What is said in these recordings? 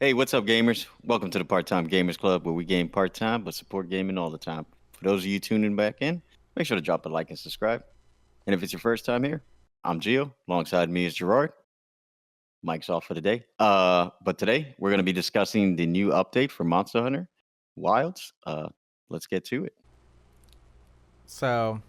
Hey, what's up, gamers? Welcome to the Part-Time Gamers Club, where we game part-time but support gaming all the time. For those of you tuning back in, make sure to drop a like and subscribe. And if it's your first time here, I'm Gio. Alongside me is Gerard. Mike's off for the day. But today we're going to be discussing the new update for Monster Hunter Wilds. Let's get to it. So,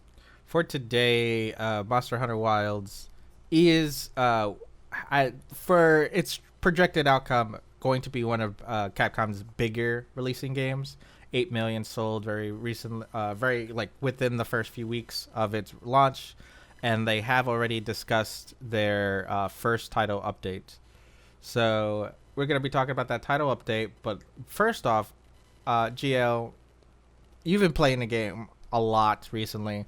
for today, Monster Hunter Wilds is, for its projected outcome, going to be one of Capcom's bigger releasing games. 8 million sold very recently, very like within the first few weeks of its launch, and they have already discussed their first title update. So we're gonna be talking about that title update. But first off, GL, you've been playing the game a lot recently.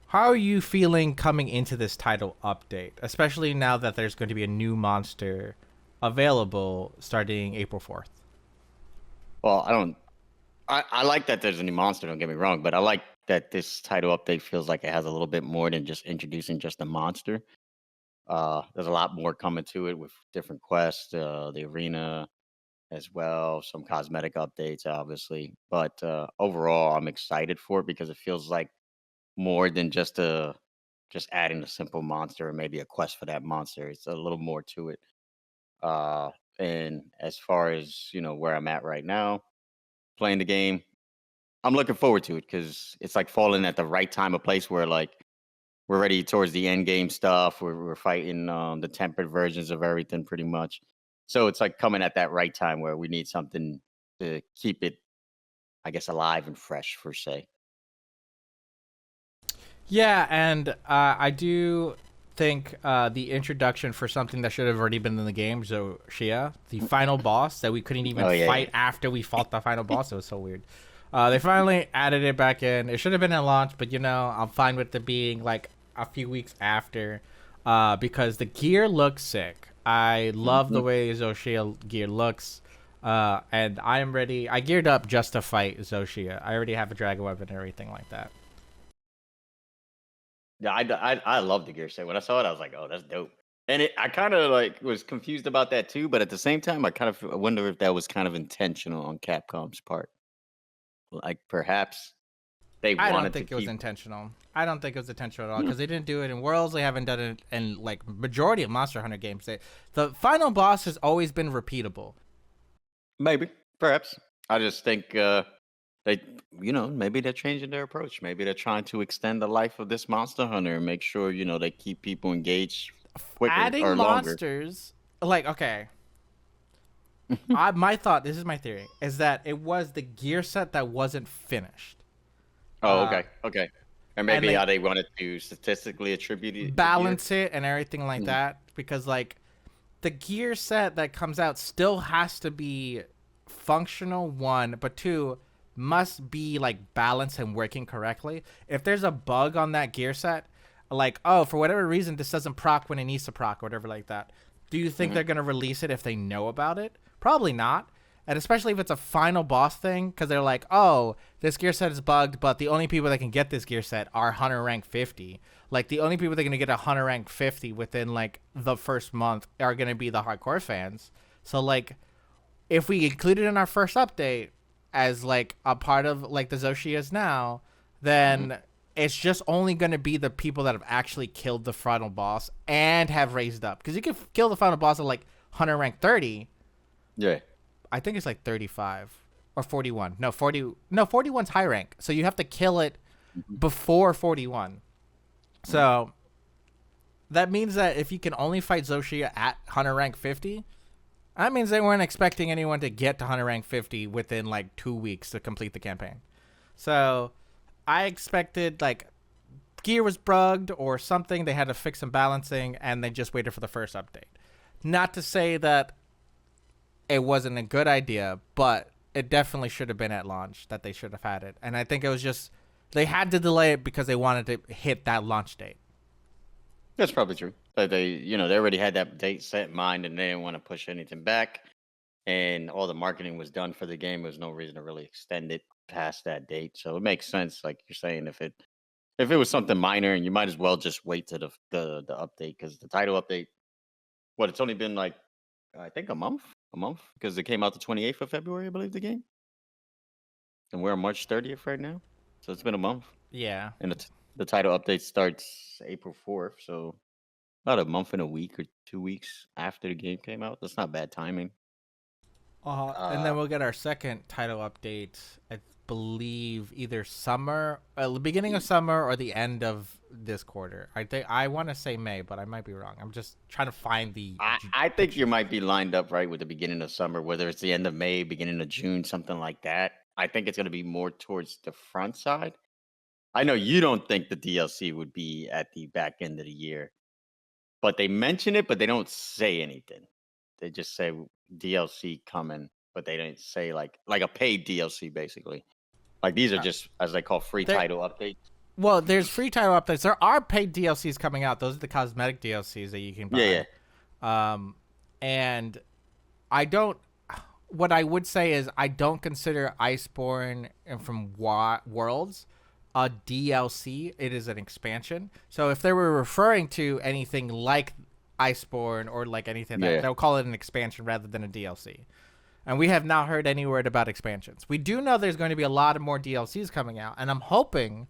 How are you feeling coming into this title update, especially now that there's going to be a new monster available starting April 4th? Well, I like that there's a new monster, don't get me wrong, but I like that this title update feels like it has a little bit more than just introducing just a monster. There's a lot more coming to it with different quests, the arena as well, some cosmetic updates, obviously. But overall, I'm excited for it because it feels like more than just adding a simple monster or maybe a quest for that monster. It's a little more to it. Uh, and as far as where I'm at right now, playing the game, I'm looking forward to it because it's like falling at the right time of place where like we're ready towards the end game stuff. We're fighting the tempered versions of everything pretty much. So it's like coming at that right time where we need something to keep it, I guess, alive and fresh per se. Yeah, and I do think the introduction for something that should have already been in the game, Zoshia, the final boss that we couldn't even Oh yeah, fight after we fought the final boss. It was so weird. They finally added it back in. It should have been at launch, but I'm fine with it being like a few weeks after, because the gear looks sick. I yeah. love the way Zoshia gear looks. And I am ready. I geared up just to fight Zoshia. I already have a dragon weapon and everything like that. Yeah, I love the gear set. When I saw it, I was like, "Oh, that's dope." And I kind of like was confused about that too, but at the same time, I kind of wonder if that was kind of intentional on Capcom's part. Like perhaps they I don't wanted to think it was keep. intentional. I don't think it was intentional at all because they didn't do it in Worlds. They haven't done it in like majority of Monster Hunter games. The final boss has always been repeatable. Maybe, perhaps. I just think they, maybe they're changing their approach. Maybe they're trying to extend the life of this Monster Hunter and make sure they keep people engaged quicker Adding or longer. monsters, like okay, my thought. This is my theory: is that it was the gear set that wasn't finished. Oh, Uh, okay, okay. And and maybe they how they wanted to statistically attribute the gear. balance it and everything like Mhm. that because like the gear set that comes out still has to be functional, one, but two, must be like balanced and working correctly. If there's a bug on that gear set, like, oh, for whatever reason this doesn't proc when it needs to proc or whatever like that, do you think Mhm. they're going to release it if they know about it? Probably not. And especially if it's a final boss thing, because they're like, oh, this gear set is bugged, but the only people that can get this gear set are Hunter rank 50. Like, the only people that are going to get a Hunter rank 50 within, like, the first month are going to be the hardcore fans. So, like, if we include it in our first update as, like, a part of, like, the Zoshias now, Mhm. then it's just only going to be the people that have actually killed the final boss and have raised up. Because you can kill the final boss at, like, Hunter rank 30. Yeah. I think it's like 35 or 41. No, 40. No, 41's high rank. So you have to kill it Mhm. before 41. Mhm. So that means that if you can only fight Zoshia at Hunter rank 50, that means they weren't expecting anyone to get to Hunter rank 50 within like 2 weeks to complete the campaign. So I expected like gear was bugged or something. They had to fix some balancing and they just waited for the first update. Not to say that it wasn't a good idea, but it definitely should have been at launch that they should have had it. And I think it was just they had to delay it because they wanted to hit that launch date. That's probably true. But they already had that date set in mind, and they didn't want to push anything back. And all the marketing was done for the game. There was no reason to really extend it past that date. So it makes sense, like you're saying, if it was something minor, and you might as well just wait to the update because the title update. What it's only been like I think a month a month because it came out the 28th of February, I believe, the game. And we're on March 30th right now. So it's been a month. Yeah. And the title update starts April 4th. So about a month and a week or 2 weeks after the game came out. That's not bad timing. And then we'll get our second title update, I believe, either summer, the beginning of summer or the end of this quarter. I want to say May, but I might be wrong. I'm just trying to find the. I think you might be lined up right with the beginning of summer, whether it's the end of May, beginning of June, something like that. I think it's going to be more towards the front side. I know you don't think the DLC would be at the back end of the year, but they mention it, but they don't say anything. They just say DLC coming, but they didn't say like a paid DLC basically. Like these are just as they call free title updates. Well, there's free title updates. There are paid DLCs coming out. Those are the cosmetic DLCs that you can buy. Yeah. And I don't. What I would say is I don't consider Iceborne and from Worlds a DLC. It is an expansion. So if they were referring to anything like Iceborne or like anything, they'll call it an expansion rather than a DLC. And we have not heard any word about expansions. We do know there's going to be a lot of more DLCs coming out, and I'm hoping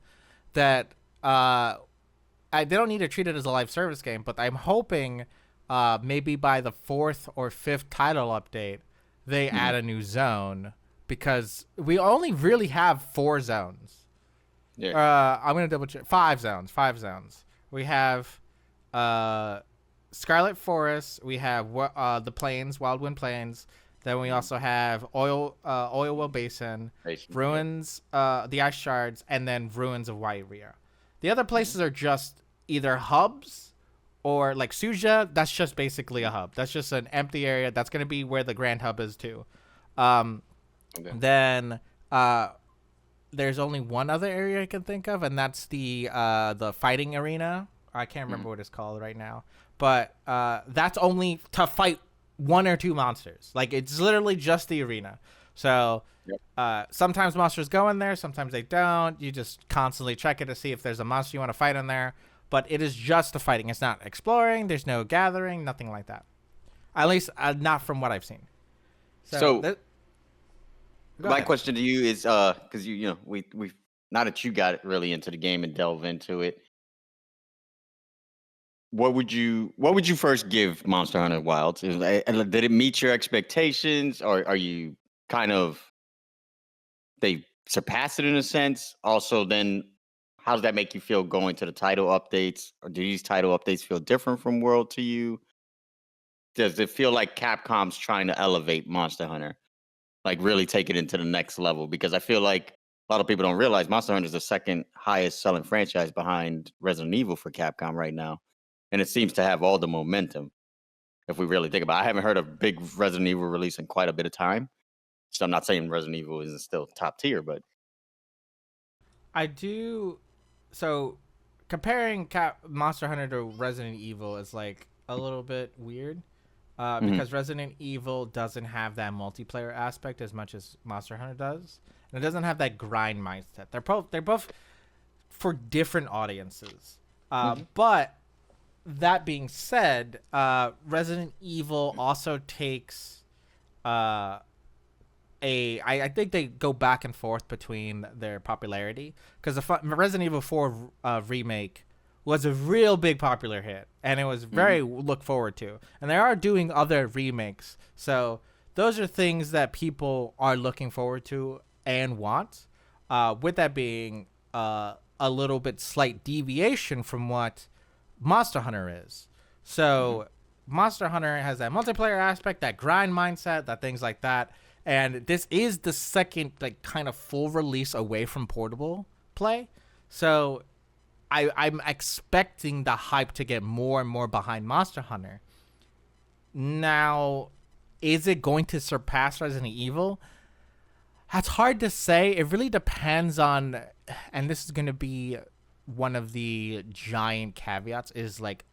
that they don't need to treat it as a live service game, but I'm hoping maybe by the 4th or 5th title update, they add a new zone, because we only really have 4 zones. Yeah. I'm going to double check. 5 zones. We have Scarlet Forest. We have the Plains, Wildwind Plains. Then we also have Oilwell Basin, Ruins, the Ice Shards, and then Ruins of Wairia. The other places are just either hubs or like Suja. That's just basically a hub. That's just an empty area. That's going to be where the Grand Hub is too. Then there's only one other area I can think of, and that's the fighting arena. I can't remember what it's called right now, but that's only to fight 1 or 2 monsters. Like it's literally just the arena. So sometimes monsters go in there, sometimes they don't. You just constantly check it to see if there's a monster you want to fight in there. But it is just the fighting. It's not exploring. There's no gathering. Nothing like that. At least not from what I've seen. So my question to you is, because you know we now that you got really into the game and delve into it, what would you first give Monster Hunter Wilds? Did it meet your expectations, or are you kind of they surpassed it in a sense? Also, then how does that make you feel going to the title updates? Or do these title updates feel different from World to you? Does it feel like Capcom's trying to elevate Monster Hunter, like really take it into the next level? Because I feel like a lot of people don't realize Monster Hunter is the second highest selling franchise behind Resident Evil for Capcom right now. And it seems to have all the momentum, if we really think about it. I haven't heard a big Resident Evil release in quite a bit of time. So I'm not saying Resident Evil isn't still top tier, but I do. So comparing Monster Hunter to Resident Evil is like a little bit weird, because Resident Evil doesn't have that multiplayer aspect as much as Monster Hunter does, and it doesn't have that grind mindset. They're both for different audiences, but that being said, Resident Evil also takes I think they go back and forth between their popularity, because the Resident Evil 4 remake was a real big popular hit, and it was very look forward to. And they are doing other remakes, so those are things that people are looking forward to and want. With that being a little bit slight deviation from what Monster Hunter is. So Monster Hunter has that multiplayer aspect, that grind mindset, that things like that. And this is the second like kind of full release away from portable play. So I'm expecting the hype to get more and more behind Monster Hunter. Now, is it going to surpass Resident Evil? That's hard to say. It really depends on, and this is going to be one of the giant caveats, is like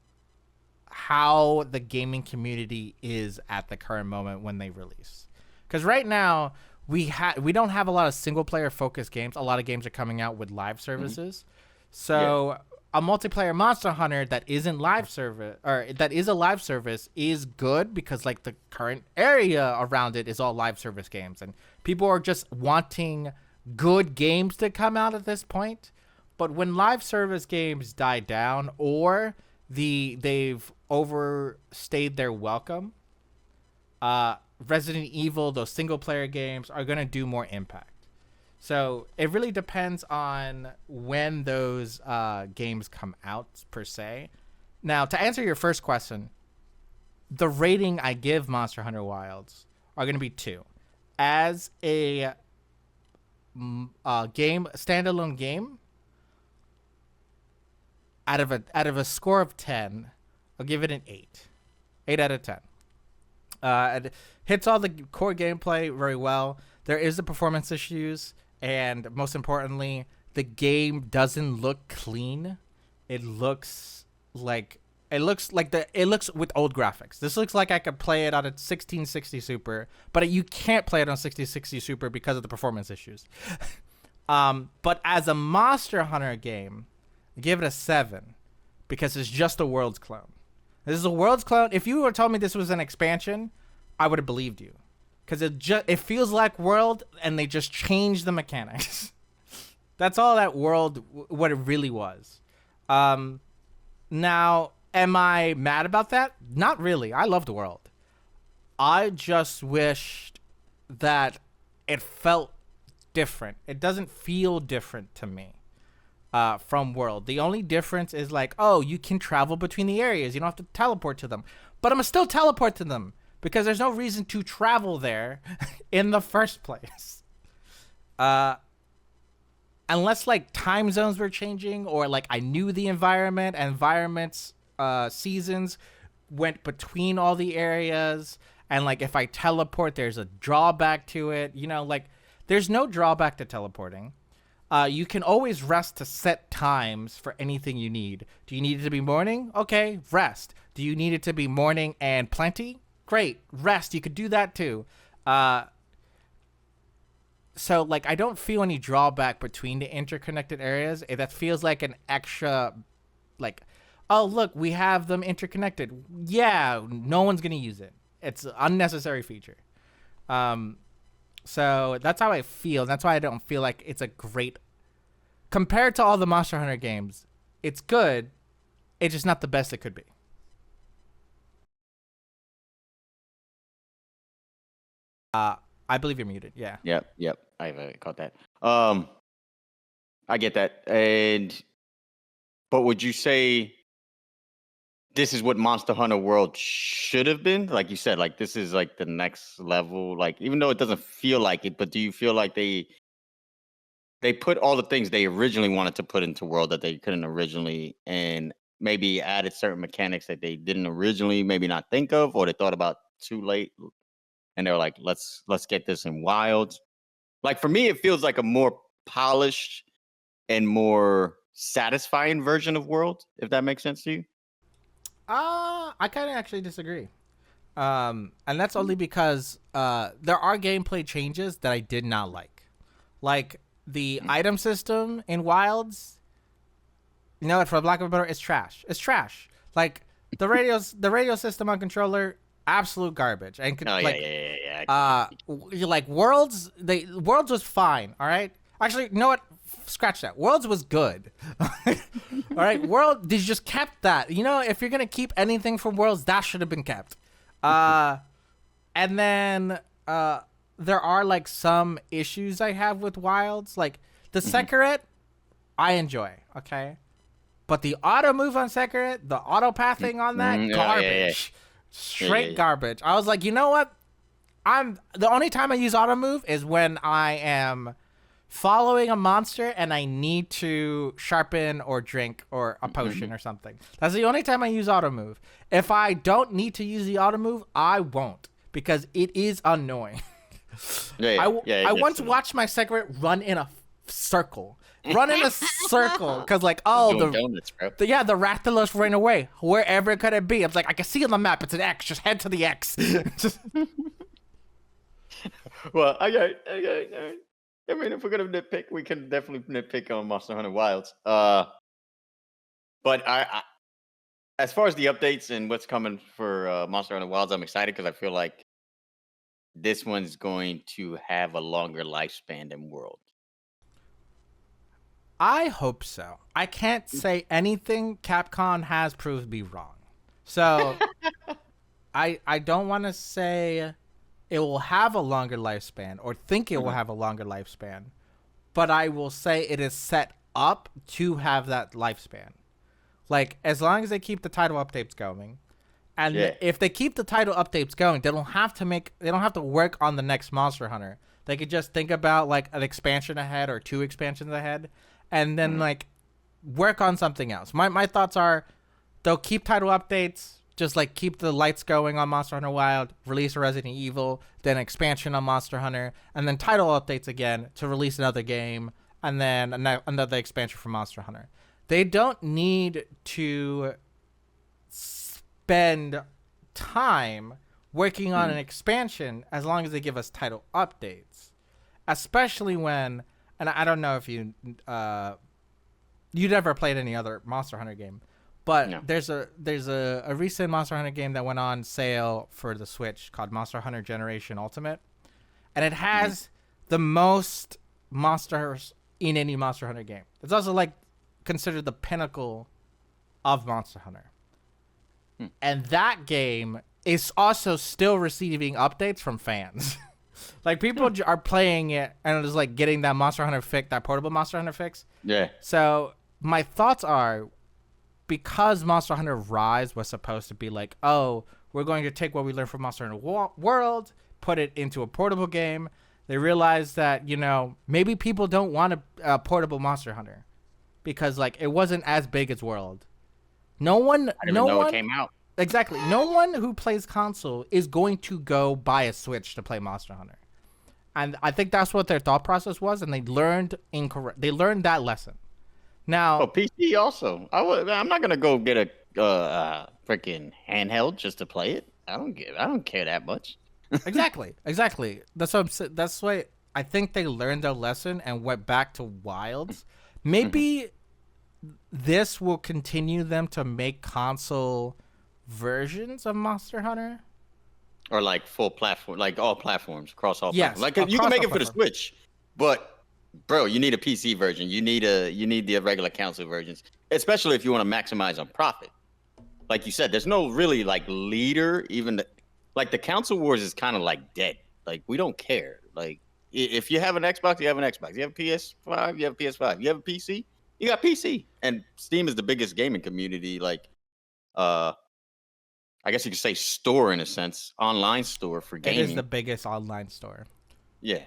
how the gaming community is at the current moment when they release. Because right now we don't have a lot of single player focused games. A lot of games are coming out with live services. So a multiplayer Monster Hunter that isn't live service or that is a live service is good because like the current area around it is all live service games and people are just wanting good games to come out at this point. But when live service games die down or they've overstayed their welcome, Resident Evil, those single player games are gonna do more impact. So it really depends on when those games come out per se. Now, to answer your first question, the rating I give Monster Hunter Wilds are going to be 2. As a standalone game, out of a score of 10, I'll give it an 8. 8 out of 10. It hits all the core gameplay very well. There is the performance issues. And most importantly, the game doesn't look clean. It looks with old graphics. This looks like I could play it on a 1660 Super, but you can't play it on 1660 Super because of the performance issues. But as a Monster Hunter game, I give it a 7 because it's just a Worlds clone. This is a Worlds clone. If you were told me this was an expansion, I would have believed you. Because it feels like World, and they just changed the mechanics. That's all that World, what it really was. Now, am I mad about that? Not really. I loved World. I just wished that it felt different. It doesn't feel different to me from World. The only difference is like, oh, you can travel between the areas. You don't have to teleport to them. But I'm going to still teleport to them. Because there's no reason to travel there in the first place. Unless, like, time zones were changing or, like, I knew the environment and environments, seasons went between all the areas. And, like, if I teleport, there's a drawback to it. You know, like, there's no drawback to teleporting. You can always rest to set times for anything you need. Do you need it to be morning? Okay, rest. Do you need it to be morning and plenty? Great, rest. You could do that too. So like I don't feel any drawback between the interconnected areas. That feels like an extra, like, oh look, we have them interconnected. Yeah, no one's gonna use it. It's an unnecessary feature. So that's how I feel. That's why I don't feel like it's a great compared to all the Monster Hunter games. It's good. It's just not the best it could be. I believe you're muted. Yeah. Yep. I caught that. I get that. But would you say this is what Monster Hunter World should have been? Like you said, like this is like the next level. Like even though it doesn't feel like it, but do you feel like they put all the things they originally wanted to put into World that they couldn't originally, and maybe added certain mechanics that they didn't originally maybe not think of, or they thought about too late? And they were like, let's get this in Wilds. Like for me, it feels like a more polished and more satisfying version of World, if that makes sense to you. I kind of actually disagree. And that's only because there are gameplay changes that I did not like. Like the item system in Wilds, you know what, for lack of a better, it's trash. It's trash. Like the radio system on controller, absolute garbage. And like Worlds was fine. All right, actually, you know what, scratch that. Worlds was good. All right, World, they just kept that. You know, if you're gonna keep anything from Worlds, that should have been kept. And then there are like some issues I have with Wilds, like the Sekret I enjoy, okay, but the auto move on Sekret, the auto pathing on that, garbage. Straight garbage. I was like, you know what? The only time I use auto move is when I am following a monster and I need to sharpen or drink or a potion or something. That's the only time I use auto move. If I don't need to use the auto move, I won't, because it is annoying. I once watched my Sekret run in a circle. Because like, oh, the Rathalos ran away. Wherever could it be? I was like, I can see on the map, it's an X. Just head to the X. Well, I mean, if we're gonna nitpick, we can definitely nitpick on Monster Hunter Wilds. But as far as the updates and what's coming for Monster Hunter Wilds, I'm excited because I feel like this one's going to have a longer lifespan than World. I hope so. I can't say anything. Capcom has proved me wrong. So I don't want to say it will have a longer lifespan or think it will have a longer lifespan, but I will say it is set up to have that lifespan. Like, as long as they keep the title updates going, and Yeah. if they keep the title updates going, they don't have to work on the next Monster Hunter. They could just think about like an expansion ahead or two expansions ahead, and then like work on something else. My thoughts are they'll keep title updates, just like keep the lights going on Monster Hunter Wild, release a Resident Evil, then expansion on Monster Hunter, and then title updates again to release another game, and then another expansion for Monster Hunter. They don't need to spend time working on an expansion as long as they give us title updates. Especially when, and I don't know if you never played any other Monster Hunter game, but No. there's a recent Monster Hunter game that went on sale for the Switch called Monster Hunter Generation Ultimate, and it has the most monsters in any Monster Hunter game. It's also like considered the pinnacle of Monster Hunter. And that game is also still receiving updates from fans. Like, people are playing it and it's like getting that Monster Hunter fix, that portable Monster Hunter fix. Yeah. So my thoughts are, because Monster Hunter Rise was supposed to be like, oh, we're going to take what we learned from Monster Hunter World, put it into a portable game. They realized that, maybe people don't want a portable Monster Hunter because like it wasn't as big as World. I didn't even know it came out. Exactly. No one who plays console is going to go buy a Switch to play Monster Hunter. And I think that's what their thought process was, and they learned that lesson. Now, PC also. I'm not gonna go get a freaking handheld just to play it. I don't care that much. exactly. That's what I'm saying. That's why I think they learned their lesson and went back to Wilds. Maybe this will continue them to make console versions of Monster Hunter. Or like full platform, like all platforms, across all Yes, platforms. Like you can across make all it for the platforms. Switch, but bro, you need a PC version. You need the regular console versions, especially if you want to maximize on profit. Like you said, there's no really like leader. Like the console wars is kind of like dead. Like we don't care. Like if you have an Xbox, you have an Xbox. You have a PS5, you have a PS5. You have a PC, you got PC. And Steam is the biggest gaming community. Like I guess you could say store in a sense, online store for gaming. It is the biggest online store. Yeah.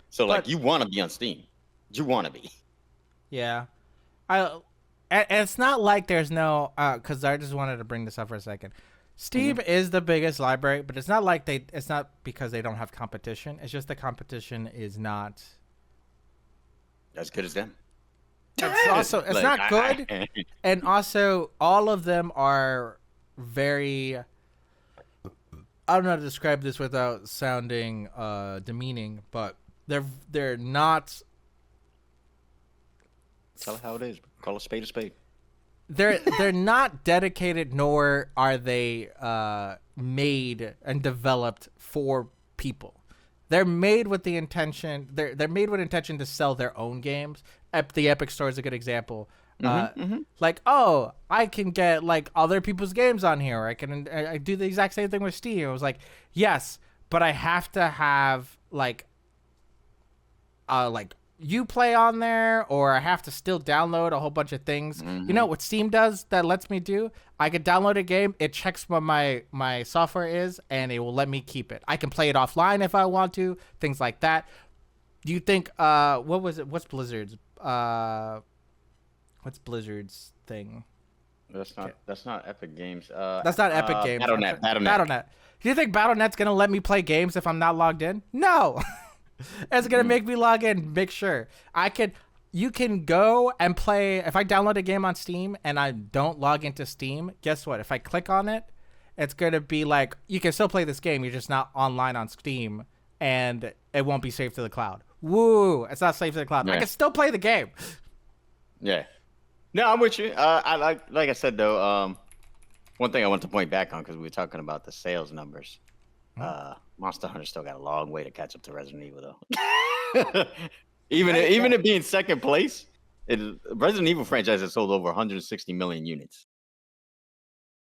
So like you want to be on Steam. You want to be. Yeah. And it's not like there's no cuz I just wanted to bring this up for a second. Steam is the biggest library, but it's not like it's not because they don't have competition. It's just the competition is not As good as them. it's Like, not good. And also all of them are very, I don't know how to describe this without sounding demeaning, but they're not. Tell it how it is. Call a spade a spade. They're not dedicated, nor are they made and developed for people. They're made with the intention. They're made with intention to sell their own games. The Epic Store is a good example. Like, oh, I can get like other people's games on here. Or I do the exact same thing with Steam. It was like, yes, but I have to have like you play on there, or I have to still download a whole bunch of things. You know what Steam does that lets me do? I could download a game, it checks what my software is, and it will let me keep it. I can play it offline if I want to, things like that. Do you think what was it? What's Blizzard's thing? That's not Epic Games. That's not Epic Games. Battle.net. Do you think Battle.net's gonna let me play games if I'm not logged in? No. It's gonna make me log in. Make sure you can go and play. If I download a game on Steam and I don't log into Steam, guess what? If I click on it, it's gonna be like, you can still play this game. You're just not online on Steam, and it won't be saved to the cloud. Woo! It's not saved to the cloud. Yeah. I can still play the game. Yeah. No, I'm with you. I like I said though. One thing I want to point back on because we were talking about the sales numbers. Hmm? Monster Hunter still got a long way to catch up to Resident Evil though. even Hey, even yeah. it being second place, Resident Evil franchise has sold over 160 million units,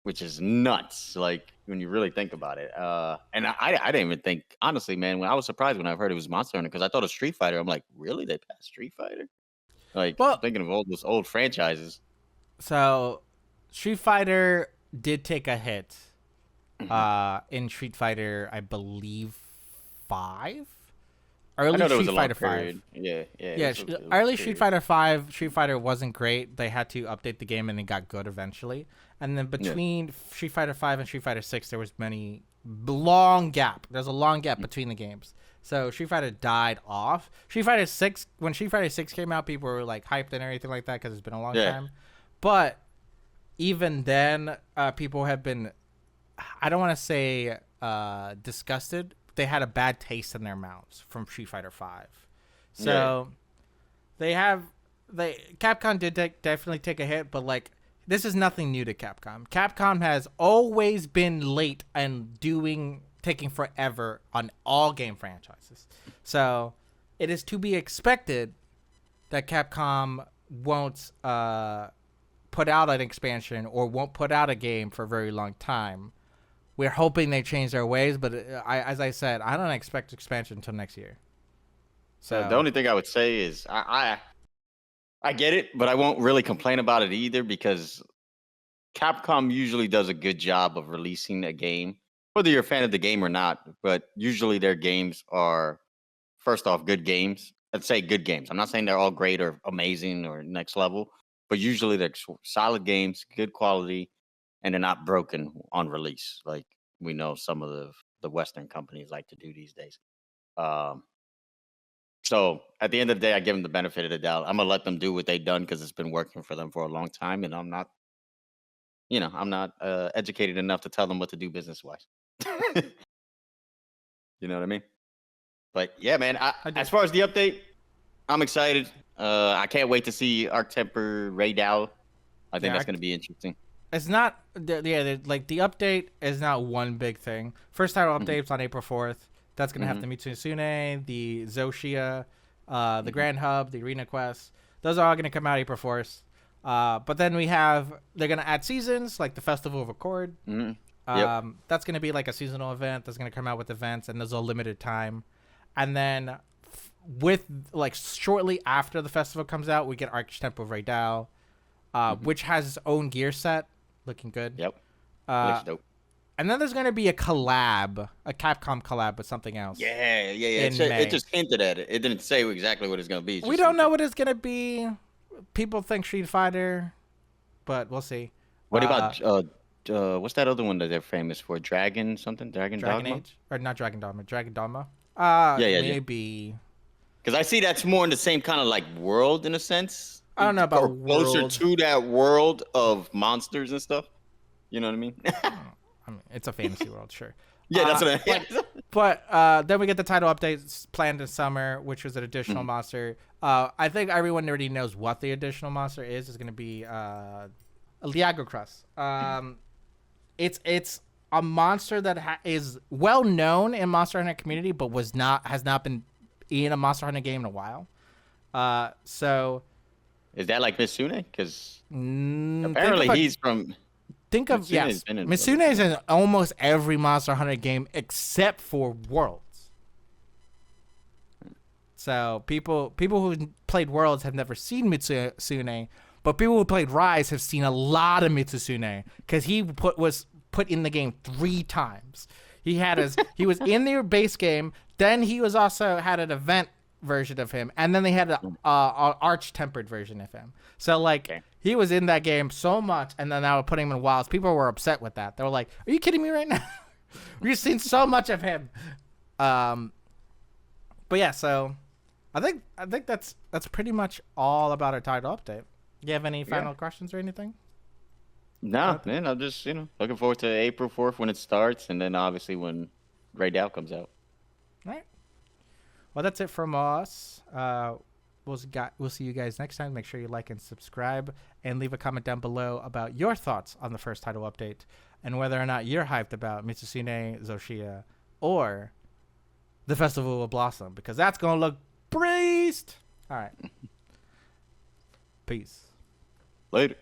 which is nuts. Like when you really think about it. And I didn't even think honestly, man. When I was surprised when I heard it was Monster Hunter because I thought of Street Fighter. I'm like, really? They passed Street Fighter? Like I'm Well, thinking of all those old franchises. so Street Fighter did take a hit Mhm. in Street Fighter, I believe 5? I Early know there was Street a long Fighter 5. period. Yeah, yeah. Yeah, It was early a Street period. Fighter 5, Street Fighter wasn't great. They had to update the game and it got good eventually. And then Yeah. between Street Fighter 5 and Street Fighter 6 there was many long gap. There's a long gap between the games. So Street Fighter died off. Street Fighter 6 when Street Fighter 6 came out, people were like hyped and everything like that cuz it's been a long Yeah. time. But even then people have been, I don't want to say disgusted. They had a bad taste in their mouths from Street Fighter 5. Yeah. So they Capcom did definitely take a hit, but like this is nothing new to Capcom. Capcom has always been late and taking forever on all game franchises. So it is to be expected that Capcom won't put out an expansion or won't put out a game for a very long time. We're hoping they change their ways, but as I said, I don't expect expansion until next year. The So only thing I would say is I get it, but I won't really complain about it either because Capcom usually does a good job of releasing a game, whether you're a fan of the game or not. But usually their games are first off good games. I'd say good games. I'm not saying they're all great or amazing or next level, but usually they're solid games, good quality, and they're not broken on release, like we know some of the Western companies like to do these days. Um, So at the end of the day, I give them the benefit of the doubt. I'm gonna let them do what they've done because it's been working for them for a long time, and I'm not educated enough to tell them what to do business wise. You know what I mean? But yeah, man. I do. As far as the update, I'm excited. I can't wait to see Arc Temper Ray Dow. I think Yeah, that's gonna be interesting. it's not. Like the update is not one big thing. First title Hmm. update's on April 4th. That's gonna have Hmm. the Mitsune, the Zoshia, the Hmm. Grand Hub, the Arena Quest. Those are all gonna come out April 4th. But then they're gonna add seasons like the Festival of Accord. Hmm. Yep. That's gonna be like a seasonal event that's gonna come out with events, and there's a limited time. And then with like shortly after the festival comes out, we get Arch Temple Raidal, Hmm. which has its own gear set, looking good. Yep. It Uh, looks dope. and then there's gonna be a Capcom collab with something else Yeah, yeah, yeah. in It May. just hinted at it. It didn't say exactly what it's gonna be. It We just don't know hinted. what it's gonna be. People think Street Fighter, but we'll see. What Uh, about what's that other one that they're famous for? Dragon something? Dragon Dragon Dogma? Age or not Dragon Dogma? Dragon Dogma. Yeah, yeah, yeah. Maybe. Because I see that's more in the same kind of like world in a sense, I don't know about or closer world. to that world of monsters and stuff. You know what I mean? I mean, it's a fantasy world, sure. Yeah, that's Uh, what I. But then we get the title updates planned in summer, which was an additional Mhm. monster. I think everyone already knows what the additional monster is. It's going to be a Liago Crust. It's a monster that is well known in Monster Hunter community, but has not been in a Monster Hunter game in a while. So Is that like Mitsune? Because think apparently of a- he's from. think of Mitsune's yes, been in Mitsune is in almost every Monster Hunter game except for Worlds. So people who played Worlds have never seen Mitsune, but people who played Rise have seen a lot of Mitsune because was put in the game 3 times. He was in their base game. Then he was also had an event version of him, and then they had an arch tempered version of him. So like Okay. he was in that game so much, and then now we're putting him in Wilds. People were upset with that. They were like, "Are you kidding me right now? We've seen so much of him." But yeah, so I think that's pretty much all about our title update. You have any final questions or anything? No, man. I'm just looking forward to April 4th when it starts, and then obviously when Ray Dow comes out. All right. Well, that's it from us. we'll see you guys next time. Make sure you like and subscribe, and leave a comment down below about your thoughts on the first title update and whether or not you're hyped about Mitsusune Zoshia or the Festival will Blossom, because that's gonna look priest. All right. Peace. Later.